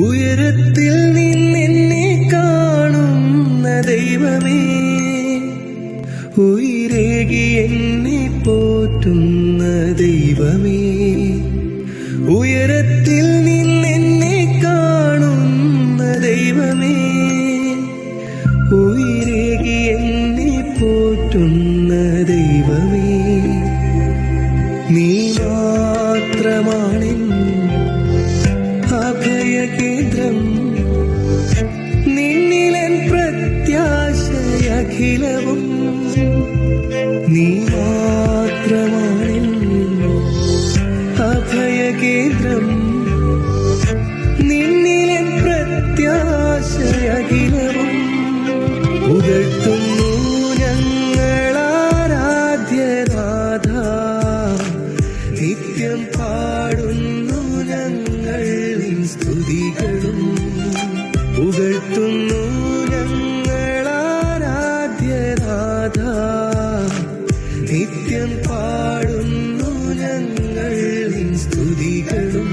ഉയരത്തിൽ നിന്നെന്നെ കാണുന്ന ദൈവമേ, ഉയരേകി എന്നെ പോറ്റുന്ന ദൈവമേ, ഉയരത്തിൽ നിന്നെന്നെ കാണുന്ന ദൈവമേ, ഉയരേകി എന്നെ പോറ്റുന്ന ദൈവമേ, നീ മാത്രമാണെൻ അഭയകേന്ദ്രം, നിന്നിലെൻ പ്രത്യാശയഖിലവും, നീ മാത്രമാണെൻ അഭയകേന്ദ്രം, നിന്നിലെൻ പ്രത്യാശയഖിലവും. ഉയർത്തുന്നു ഞങ്ങളാരാധ്യനാഥ, നിത്യം പാടുന്നു ഞങ്ങൾ സ്തുതികളും. ഉയർത്തുന്നു ഞങ്ങളാരാധ്യനാഥ, നിത്യം പാടുന്നു ഞങ്ങൾ സ്തുതികളും.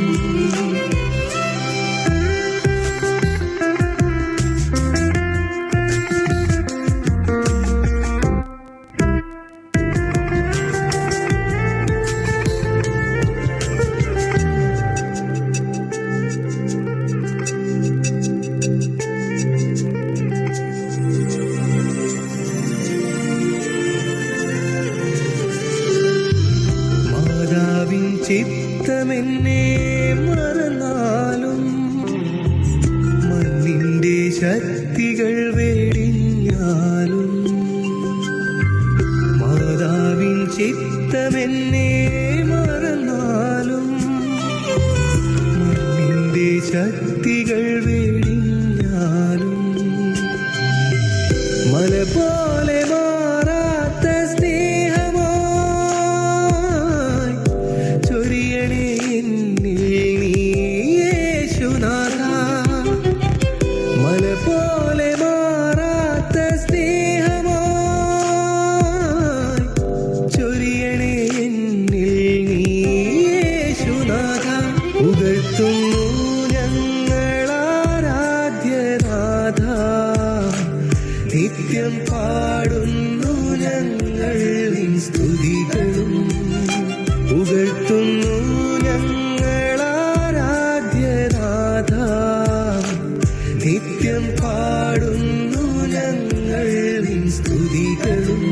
ചിത്തമെന്നെ മറന്നാലും, മണ്ണിന്റെ ശക്തികൾ വേടിഞ്ഞാലും, മാതാവിൻ ചിത്തമെന്നെ മറന്നാലും, മണ്ണിന്റെ ശക്തികൾ വേടിഞ്ഞാലും, മല പോലെ മാറാത്ത ഉയർത്തുന്നു ഞങ്ങളാരാധ്യനാഥ, നിത്യം പാടുന്നു ഞങ്ങൾ സ്തുതികളും. ഉയർത്തുന്നു ഞങ്ങളാരാധ്യനാഥ, നിത്യം പാടുന്നു ഞങ്ങൾ സ്തുതികളും.